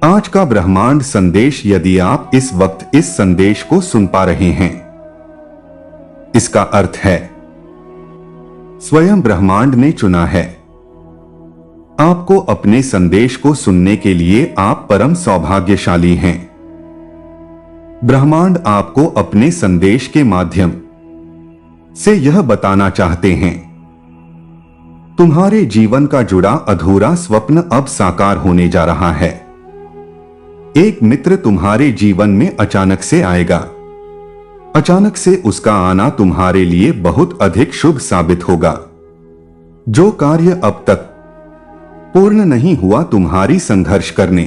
आज का ब्रह्मांड संदेश, यदि आप इस वक्त इस संदेश को सुन पा रहे हैं, इसका अर्थ है स्वयं ब्रह्मांड ने चुना है आपको अपने संदेश को सुनने के लिए। आप परम सौभाग्यशाली हैं। ब्रह्मांड आपको अपने संदेश के माध्यम से यह बताना चाहते हैं, तुम्हारे जीवन का जुड़ा अधूरा स्वप्न अब साकार होने जा रहा है। एक मित्र तुम्हारे जीवन में अचानक से आएगा। अचानक से उसका आना तुम्हारे लिए बहुत अधिक शुभ साबित होगा। जो कार्य अब तक पूर्ण नहीं हुआ, तुम्हारी संघर्ष करने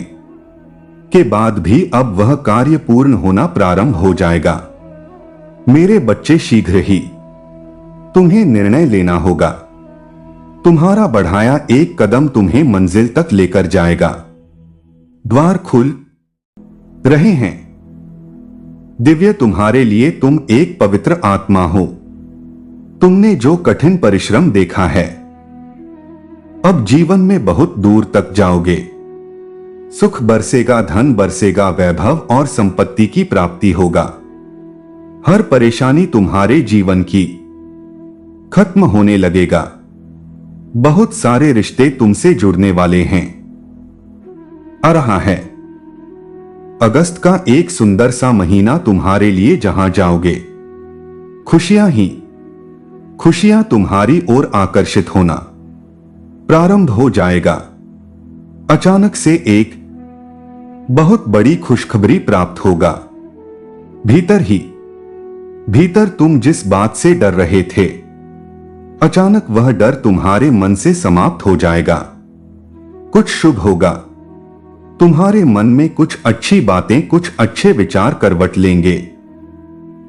के बाद भी अब वह कार्य पूर्ण होना प्रारंभ हो जाएगा। मेरे बच्चे, शीघ्र ही तुम्हें निर्णय लेना होगा। तुम्हारा बढ़ाया एक कदम तुम्हें मंजिल तक लेकर जाएगा। द्वार खुल रहे हैं। दिव्य तुम्हारे लिए, तुम एक पवित्र आत्मा हो। तुमने जो कठिन परिश्रम देखा है, अब जीवन में बहुत दूर तक जाओगे। सुख बरसेगा, धन बरसेगा, वैभव और संपत्ति की प्राप्ति होगा। हर परेशानी तुम्हारे जीवन की खत्म होने लगेगा। बहुत सारे रिश्ते तुमसे जुड़ने वाले हैं। आ रहा है अगस्त का एक सुंदर सा महीना तुम्हारे लिए, जहां जाओगे खुशियां ही खुशियां तुम्हारी ओर आकर्षित होना प्रारंभ हो जाएगा। अचानक से एक बहुत बड़ी खुशखबरी प्राप्त होगा। भीतर तुम जिस बात से डर रहे थे, अचानक वह डर तुम्हारे मन से समाप्त हो जाएगा। कुछ शुभ होगा। तुम्हारे मन में कुछ अच्छी बातें, कुछ अच्छे विचार करवट लेंगे।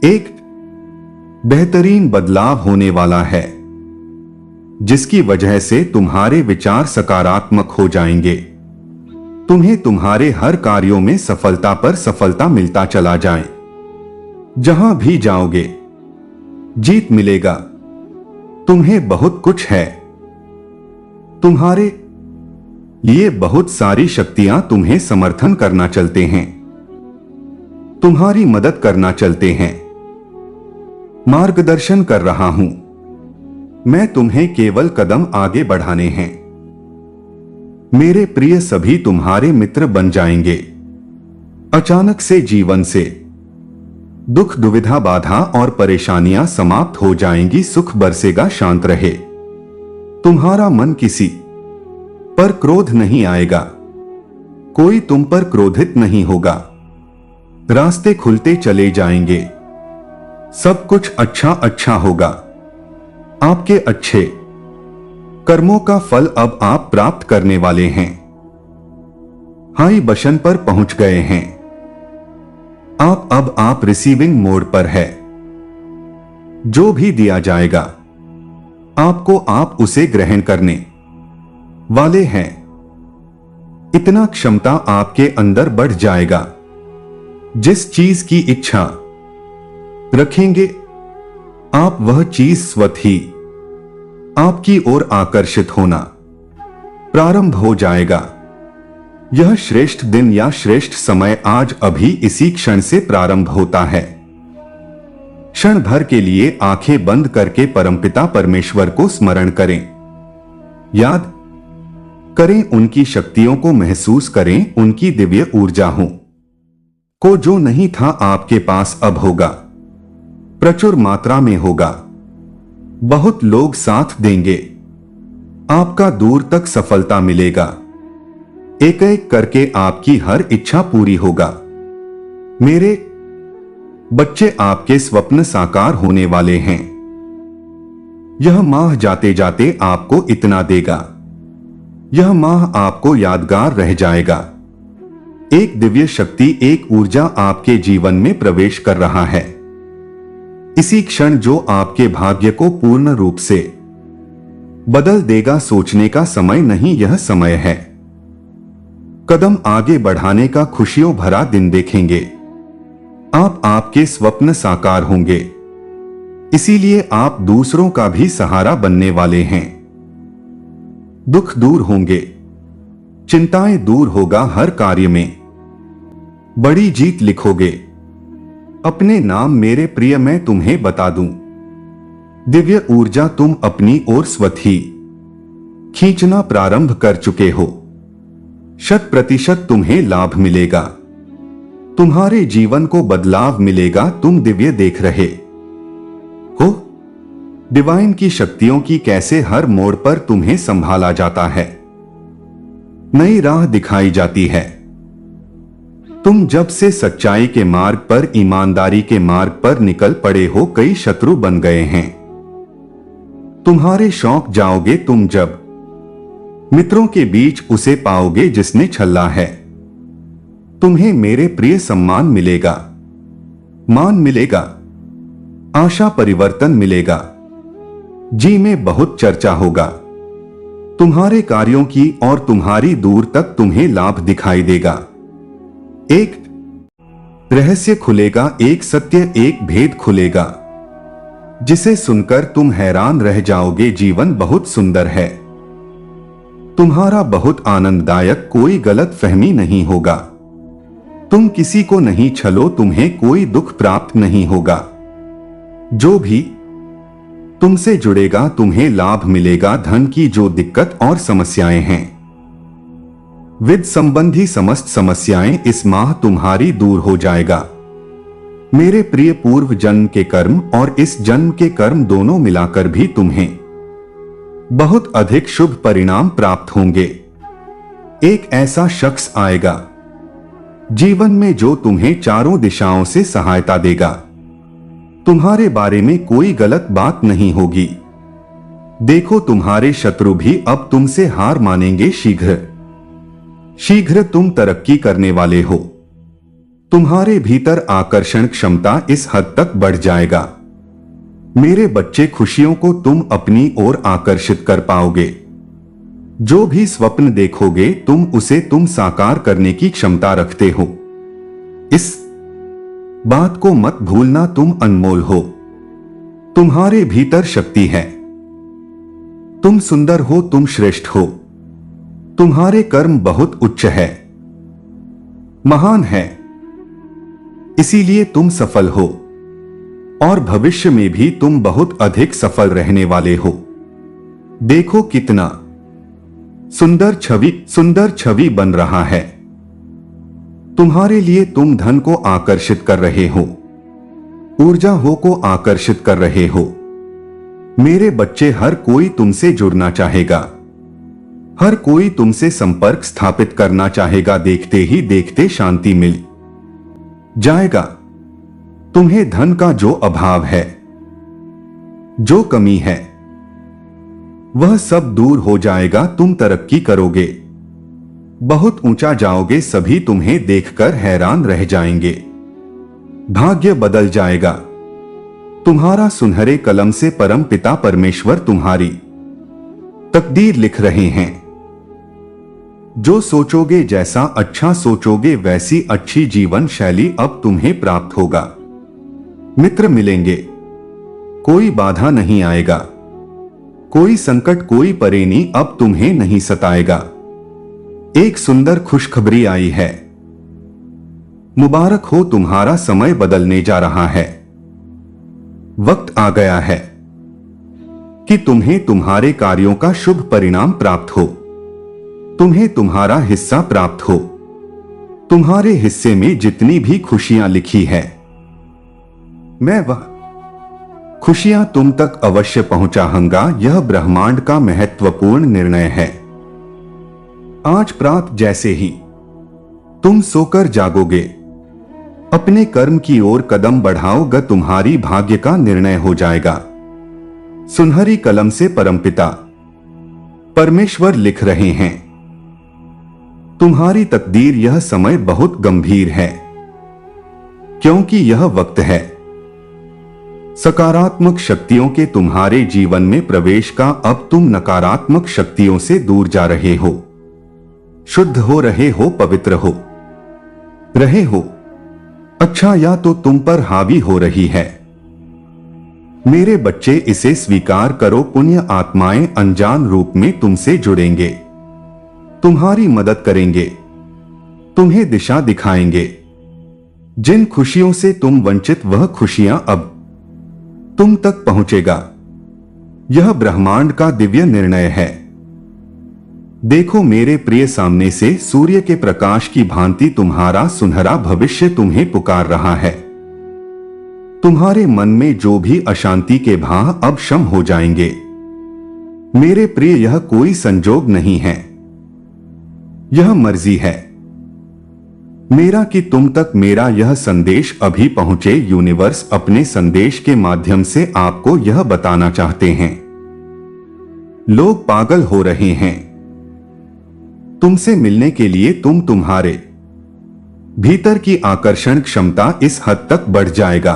एक बेहतरीन बदलाव होने वाला है, जिसकी वजह से तुम्हारे विचार सकारात्मक हो जाएंगे। तुम्हें तुम्हारे हर कार्यों में सफलता पर सफलता मिलता चला जाए। जहां भी जाओगे जीत मिलेगा। तुम्हें बहुत कुछ है। तुम्हारे लिए बहुत सारी शक्तियां तुम्हें समर्थन करना चलते हैं, तुम्हारी मदद करना चलते हैं। मार्गदर्शन कर रहा हूं मैं, तुम्हें केवल कदम आगे बढ़ाने हैं। मेरे प्रिय, सभी तुम्हारे मित्र बन जाएंगे। अचानक से जीवन से दुख, दुविधा, बाधा और परेशानियां समाप्त हो जाएंगी। सुख बरसेगा, शांत रहे। तुम्हारा मन किसी पर क्रोध नहीं आएगा। कोई तुम पर क्रोधित नहीं होगा। रास्ते खुलते चले जाएंगे। सब कुछ अच्छा होगा। आपके अच्छे कर्मों का फल अब आप प्राप्त करने वाले हैं। हाई बटन पर पहुंच गए हैं। आप रिसीविंग मोड पर है। जो भी दिया जाएगा आपको, आप उसे ग्रहण करने वाले हैं। इतना क्षमता आपके अंदर बढ़ जाएगा। जिस चीज की इच्छा रखेंगे आप, वह चीज स्वतः ही आपकी ओर आकर्षित होना प्रारंभ हो जाएगा। यह श्रेष्ठ दिन या श्रेष्ठ समय आज अभी इसी क्षण से प्रारंभ होता है। क्षण भर के लिए आंखें बंद करके परमपिता परमेश्वर को स्मरण करें। याद करें, उनकी शक्तियों को महसूस करें। उनकी दिव्य ऊर्जा को जो नहीं था आपके पास अब होगा, प्रचुर मात्रा में होगा। बहुत लोग साथ देंगे। आपका दूर तक सफलता मिलेगा। एक एक करके आपकी हर इच्छा पूरी होगा। मेरे बच्चे, आपके स्वप्न साकार होने वाले हैं। यह माह जाते जाते आपको इतना देगा। यह माह आपको यादगार रह जाएगा। एक दिव्य शक्ति, एक ऊर्जा आपके जीवन में प्रवेश कर रहा है। इसी क्षण जो आपके भाग्य को पूर्ण रूप से बदल देगा। सोचने का समय नहीं, यह समय है। कदम आगे बढ़ाने का खुशियों भरा दिन देखेंगे। आपके स्वप्न साकार होंगे। इसीलिए आप दूसरों का भी सहारा बनने वाले हैं। दुख दूर होंगे। चिंताएं दूर होगा, हर कार्य में बड़ी जीत लिखोगे। अपने नाम मेरे प्रिय मैं तुम्हें बता दूं, दिव्य ऊर्जा तुम अपनी ओर स्वतः खींचना प्रारंभ कर चुके हो। 100% तुम्हें लाभ मिलेगा, तुम्हारे जीवन को बदलाव मिलेगा। तुम दिव्य देख रहे हो डिवाइन की शक्तियों की कैसे हर मोड़ पर तुम्हें संभाला जाता है, नई राह दिखाई जाती है। तुम जब से सच्चाई के मार्ग पर, ईमानदारी के मार्ग पर निकल पड़े हो, कई शत्रु बन गए हैं। तुम्हारे शौक जाओगे तुम जब मित्रों के बीच उसे पाओगे जिसने छल्ला है। तुम्हें मेरे प्रिय सम्मान मिलेगा, मान मिलेगा, आशा परिवर्तन मिलेगा, जी में बहुत चर्चा होगा। तुम्हारे कार्यों की और तुम्हारी दूर तक तुम्हें लाभ दिखाई देगा। एक रहस्य खुलेगा, एक सत्य, एक भेद खुलेगा, जिसे सुनकर तुम हैरान रह जाओगे। जीवन बहुत सुंदर है, तुम्हारा बहुत आनंददायक, कोई गलत फहमी नहीं होगा। तुम किसी को नहीं छलो, तुम्हें कोई दुख प्राप्त नहीं होगा। जो भी तुमसे जुड़ेगा तुम्हें लाभ मिलेगा। धन की जो दिक्कत और समस्याएं हैं, वित्त संबंधी समस्त समस्याएं इस माह तुम्हारी दूर हो जाएगा। मेरे प्रिय, पूर्व जन्म के कर्म और इस जन्म के कर्म दोनों मिलाकर भी तुम्हें बहुत अधिक शुभ परिणाम प्राप्त होंगे। एक ऐसा शख्स आएगा जीवन में जो तुम्हें चारों दिशाओं से सहायता देगा। तुम्हारे बारे में कोई गलत बात नहीं होगी। देखो, तुम्हारे शत्रु भी अब तुमसे हार मानेंगे। शीघ्र शीघ्र तुम तरक्की करने वाले हो। तुम्हारे भीतर आकर्षण क्षमता इस हद तक बढ़ जाएगा। मेरे बच्चे, खुशियों को तुम अपनी ओर आकर्षित कर पाओगे। जो भी स्वप्न देखोगे तुम साकार करने की क्षमता रखते हो। इस बात को मत भूलना, तुम अनमोल हो। तुम्हारे भीतर शक्ति है। तुम सुंदर हो, तुम श्रेष्ठ हो। तुम्हारे कर्म बहुत उच्च है, महान है, इसीलिए तुम सफल हो और भविष्य में भी तुम बहुत अधिक सफल रहने वाले हो। देखो कितना सुंदर छवि बन रहा है तुम्हारे लिए। तुम धन को आकर्षित कर रहे हो, ऊर्जा को आकर्षित कर रहे हो। मेरे बच्चे, हर कोई तुमसे जुड़ना चाहेगा, हर कोई तुमसे संपर्क स्थापित करना चाहेगा। देखते ही देखते शांति मिल जाएगा। तुम्हें धन का जो अभाव है, जो कमी है, वह सब दूर हो जाएगा। तुम तरक्की करोगे, बहुत ऊंचा जाओगे। सभी तुम्हें देखकर हैरान रह जाएंगे। भाग्य बदल जाएगा। तुम्हारा सुनहरे कलम से परम पिता परमेश्वर तुम्हारी तकदीर लिख रहे हैं। जो सोचोगे, जैसा अच्छा सोचोगे, वैसी अच्छी जीवन शैली अब तुम्हें प्राप्त होगा। मित्र मिलेंगे, कोई बाधा नहीं आएगा, कोई संकट, कोई परेशानी अब तुम्हें नहीं सताएगा। एक सुंदर खुशखबरी आई है। मुबारक हो, तुम्हारा समय बदलने जा रहा है। वक्त आ गया है कि तुम्हें तुम्हारे कार्यों का शुभ परिणाम प्राप्त हो, तुम्हें तुम्हारा हिस्सा प्राप्त हो। तुम्हारे हिस्से में जितनी भी खुशियां लिखी है, मैं वह खुशियां तुम तक अवश्य पहुंचाऊंगा। यह ब्रह्मांड का महत्वपूर्ण निर्णय है। आज प्रातः जैसे ही तुम सोकर जागोगे, अपने कर्म की ओर कदम बढ़ाओगे, तुम्हारी भाग्य का निर्णय हो जाएगा। सुनहरी कलम से परमपिता परमेश्वर लिख रहे हैं, तुम्हारी तकदीर। यह समय बहुत गंभीर है, क्योंकि यह वक्त है सकारात्मक शक्तियों के तुम्हारे जीवन में प्रवेश का। अब तुम नकारात्मक शक्तियों से दूर जा रहे हो, शुद्ध हो रहे हो, पवित्र हो रहे हो। अच्छा या तो तुम पर हावी हो रही है। मेरे बच्चे, इसे स्वीकार करो। पुण्य आत्माएं अनजान रूप में तुमसे जुड़ेंगे। तुम्हारी मदद करेंगे, तुम्हें दिशा दिखाएंगे। जिन खुशियों से तुम वंचित, वह खुशियां अब तुम तक पहुंचेगा। यह ब्रह्मांड का दिव्य निर्णय है। देखो मेरे प्रिय, सामने से सूर्य के प्रकाश की भांति तुम्हारा सुनहरा भविष्य तुम्हें पुकार रहा है। तुम्हारे मन में जो भी अशांति के भाव अब शम हो जाएंगे। मेरे प्रिय, यह कोई संजोग नहीं है, यह मर्जी है मेरा कि तुम तक मेरा यह संदेश अभी पहुंचे। यूनिवर्स अपने संदेश के माध्यम से आपको यह बताना चाहते हैं। लोग पागल हो रहे हैं तुमसे मिलने के लिए। तुम्हारे भीतर की आकर्षण क्षमता इस हद तक बढ़ जाएगा,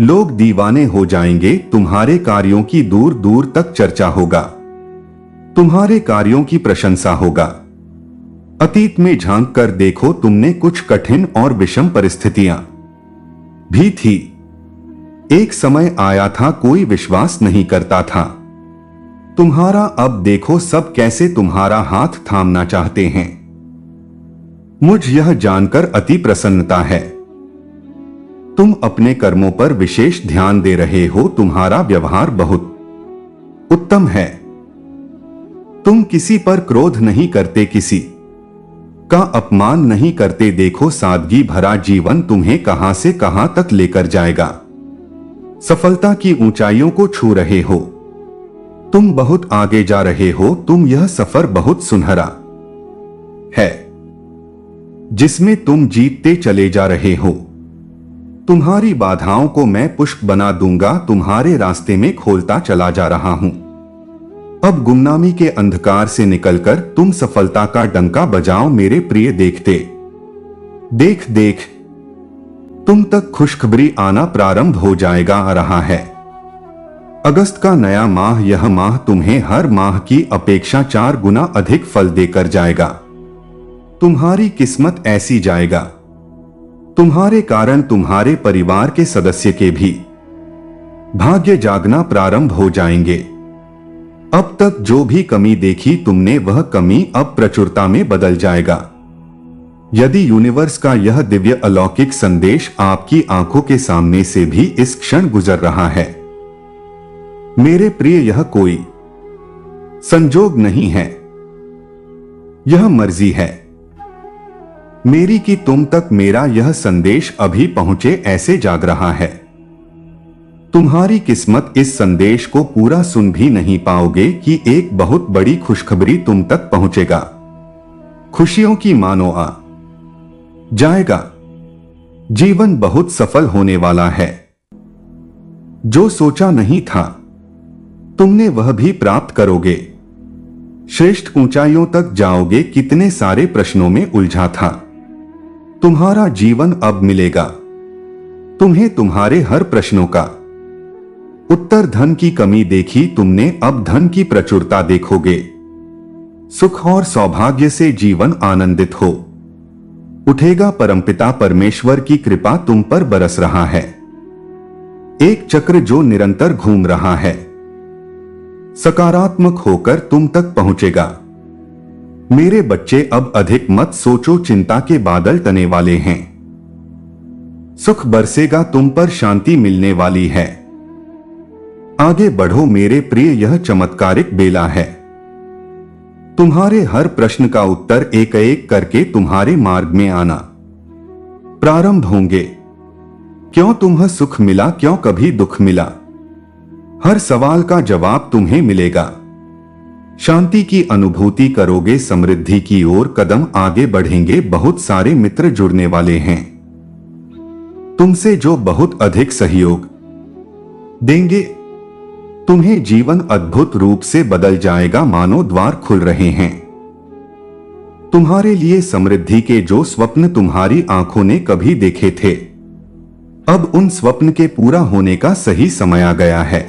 लोग दीवाने हो जाएंगे। तुम्हारे कार्यों की दूर दूर तक चर्चा होगा, तुम्हारे कार्यों की प्रशंसा होगा। अतीत में झांक कर देखो, तुमने कुछ कठिन और विषम परिस्थितियां भी थी। एक समय आया था कोई विश्वास नहीं करता था तुम्हारा। अब देखो सब कैसे तुम्हारा हाथ थामना चाहते हैं। मुझ यह जानकर अति प्रसन्नता है। तुम अपने कर्मों पर विशेष ध्यान दे रहे हो। तुम्हारा व्यवहार बहुत उत्तम है। तुम किसी पर क्रोध नहीं करते, किसी का अपमान नहीं करते। देखो सादगी भरा जीवन तुम्हें कहां से कहां तक लेकर जाएगा। सफलता की ऊंचाइयों को छू रहे हो, तुम बहुत आगे जा रहे हो। तुम यह सफर बहुत सुनहरा है जिसमें तुम जीतते चले जा रहे हो। तुम्हारी बाधाओं को मैं पुष्प बना दूंगा, तुम्हारे रास्ते में खोलता चला जा रहा हूं। अब गुमनामी के अंधकार से निकलकर तुम सफलता का डंका बजाओ मेरे प्रिय। देखते देख देख तुम तक खुशखबरी आना प्रारंभ हो जा रहा है। अगस्त का नया माह, यह माह तुम्हें हर माह की अपेक्षा 4 गुना अधिक फल देकर जाएगा। तुम्हारी किस्मत ऐसी जाएगा, तुम्हारे कारण तुम्हारे परिवार के सदस्य के भी भाग्य जागना प्रारंभ हो जाएंगे। अब तक जो भी कमी देखी तुमने, वह कमी अब प्रचुरता में बदल जाएगा। यदि यूनिवर्स का यह दिव्य अलौकिक संदेश आपकी आंखों के सामने से भी इस क्षण गुजर रहा है, मेरे प्रिय, यह कोई संजोग नहीं है, यह मर्जी है मेरी कि तुम तक मेरा यह संदेश अभी पहुंचे। ऐसे जाग रहा है। तुम्हारी किस्मत इस संदेश को पूरा सुन भी नहीं पाओगे कि एक बहुत बड़ी खुशखबरी तुम तक पहुंचेगा। खुशियों की मानो आ जाएगा। जीवन बहुत सफल होने वाला है। जो सोचा नहीं था तुमने, वह भी प्राप्त करोगे। श्रेष्ठ ऊंचाइयों तक जाओगे। कितने सारे प्रश्नों में उलझा था, तुम्हारा जीवन अब मिलेगा तुम्हें। तुम्हारे हर प्रश्नों का उत्तर। धन की कमी देखी तुमने, अब धन की प्रचुरता देखोगे। सुख और सौभाग्य से जीवन आनंदित हो उठेगा। परमपिता परमेश्वर की कृपा तुम पर बरस रहा है। एक चक्र जो निरंतर घूम रहा है, सकारात्मक होकर तुम तक पहुंचेगा। मेरे बच्चे, अब अधिक मत सोचो, चिंता के बादल तने वाले हैं। सुख बरसेगा तुम पर, शांति मिलने वाली है। आगे बढ़ो मेरे प्रिय, यह चमत्कारिक बेला है। तुम्हारे हर प्रश्न का उत्तर एक एक करके तुम्हारे मार्ग में आना प्रारंभ होंगे। क्यों तुम्हें सुख मिला, क्यों कभी दुख मिला, हर सवाल का जवाब तुम्हें मिलेगा। शांति की अनुभूति करोगे, समृद्धि की ओर कदम आगे बढ़ेंगे। बहुत सारे मित्र जुड़ने वाले हैं तुमसे, जो बहुत अधिक सहयोग देंगे। तुम्हें जीवन अद्भुत रूप से बदल जाएगा, मानो द्वार खुल रहे हैं तुम्हारे लिए। समृद्धि के जो स्वप्न तुम्हारी आंखों ने कभी देखे थे, अब उन स्वप्न के पूरा होने का सही समय आ गया है।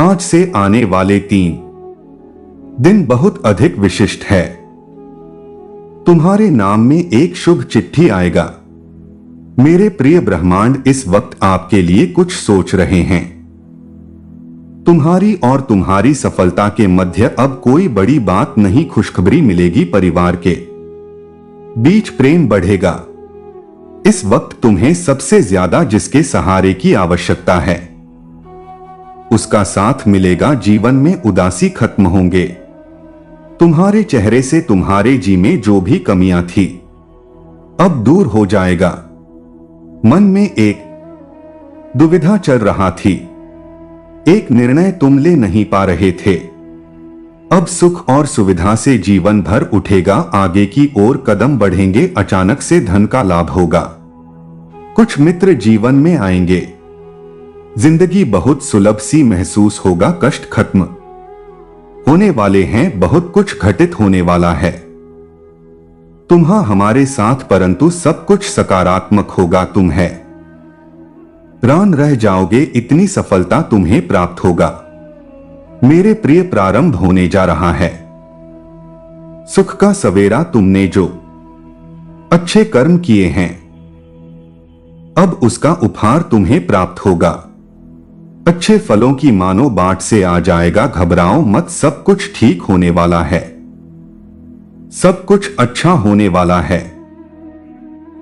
आज से आने वाले 3 दिन बहुत अधिक विशिष्ट है। तुम्हारे नाम में एक शुभ चिट्ठी आएगा। मेरे प्रिय ब्रह्मांड इस वक्त आपके लिए कुछ सोच रहे हैं। तुम्हारी और तुम्हारी सफलता के मध्य अब कोई बड़ी बात नहीं, खुशखबरी मिलेगी। परिवार के बीच प्रेम बढ़ेगा। इस वक्त तुम्हें सबसे ज्यादा जिसके सहारे की आवश्यकता है उसका साथ मिलेगा। जीवन में उदासी खत्म होंगे। तुम्हारे चेहरे से तुम्हारे जी में जो भी कमियां थी अब दूर हो जाएगा। मन में एक दुविधा चल रहा थी, एक निर्णय तुम ले नहीं पा रहे थे। अब सुख और सुविधा से जीवन भर उठेगा। आगे की ओर कदम बढ़ेंगे। अचानक से धन का लाभ होगा। कुछ मित्र जीवन में आएंगे। जिंदगी बहुत सुलभ सी महसूस होगा। कष्ट खत्म होने वाले हैं। बहुत कुछ घटित होने वाला है। तुम्हारा हमारे साथ, परंतु सब कुछ सकारात्मक होगा। तुम है रान रह जाओगे। इतनी सफलता तुम्हें प्राप्त होगा। मेरे प्रिय, प्रारंभ होने जा रहा है सुख का सवेरा। तुमने जो अच्छे कर्म किए हैं अब उसका उपहार तुम्हें प्राप्त होगा। अच्छे फलों की मानो बाट से आ जाएगा। घबराओ मत, सब कुछ ठीक होने वाला है। सब कुछ अच्छा होने वाला है।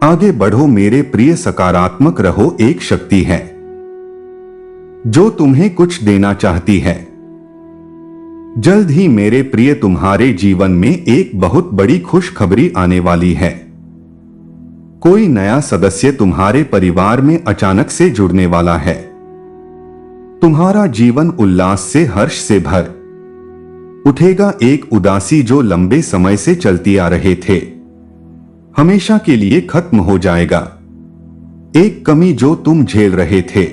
आगे बढ़ो मेरे प्रिय, सकारात्मक रहो। एक शक्ति है जो तुम्हें कुछ देना चाहती है। जल्द ही मेरे प्रिय तुम्हारे जीवन में एक बहुत बड़ी खुशखबरी आने वाली है। कोई नया सदस्य तुम्हारे परिवार में अचानक से जुड़ने वाला है। तुम्हारा जीवन उल्लास से, हर्ष से भर उठेगा। एक उदासी जो लंबे समय से चलती आ रहे थे हमेशा के लिए खत्म हो जाएगा। एक कमी जो तुम झेल रहे थे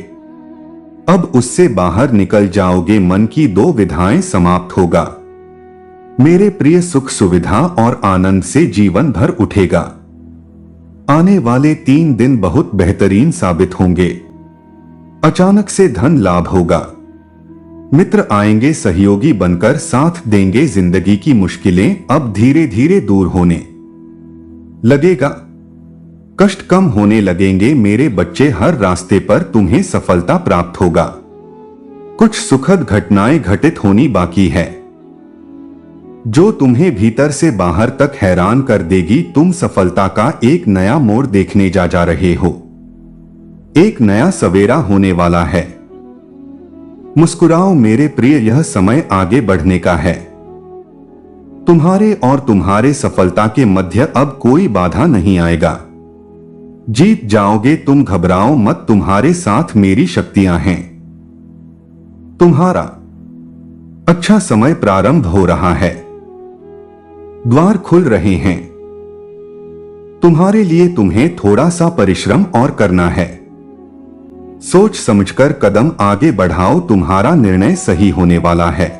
अब उससे बाहर निकल जाओगे। मन की दो विधाएं समाप्त होगा। मेरे प्रिय, सुख सुविधा और आनंद से जीवन भर उठेगा। आने वाले 3 दिन बहुत बेहतरीन साबित होंगे। अचानक से धन लाभ होगा। मित्र आएंगे, सहयोगी बनकर साथ देंगे। जिंदगी की मुश्किलें अब धीरे धीरे दूर होने लगेगा। कष्ट कम होने लगेंगे। मेरे बच्चे, हर रास्ते पर तुम्हें सफलता प्राप्त होगा। कुछ सुखद घटनाएं घटित होनी बाकी है जो तुम्हें भीतर से बाहर तक हैरान कर देगी। तुम सफलता का एक नया मोड़ देखने जा रहे हो। एक नया सवेरा होने वाला है। मुस्कुराओ मेरे प्रिय, यह समय आगे बढ़ने का है। तुम्हारे और तुम्हारे सफलता के मध्य अब कोई बाधा नहीं आएगा। जीत जाओगे तुम। घबराओ मत, तुम्हारे साथ मेरी शक्तियां हैं। तुम्हारा अच्छा समय प्रारंभ हो रहा है। द्वार खुल रहे हैं तुम्हारे लिए। तुम्हें थोड़ा सा परिश्रम और करना है। सोच समझकर कदम आगे बढ़ाओ। तुम्हारा निर्णय सही होने वाला है।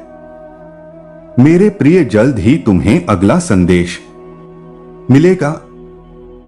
मेरे प्रिय, जल्द ही तुम्हें अगला संदेश मिलेगा।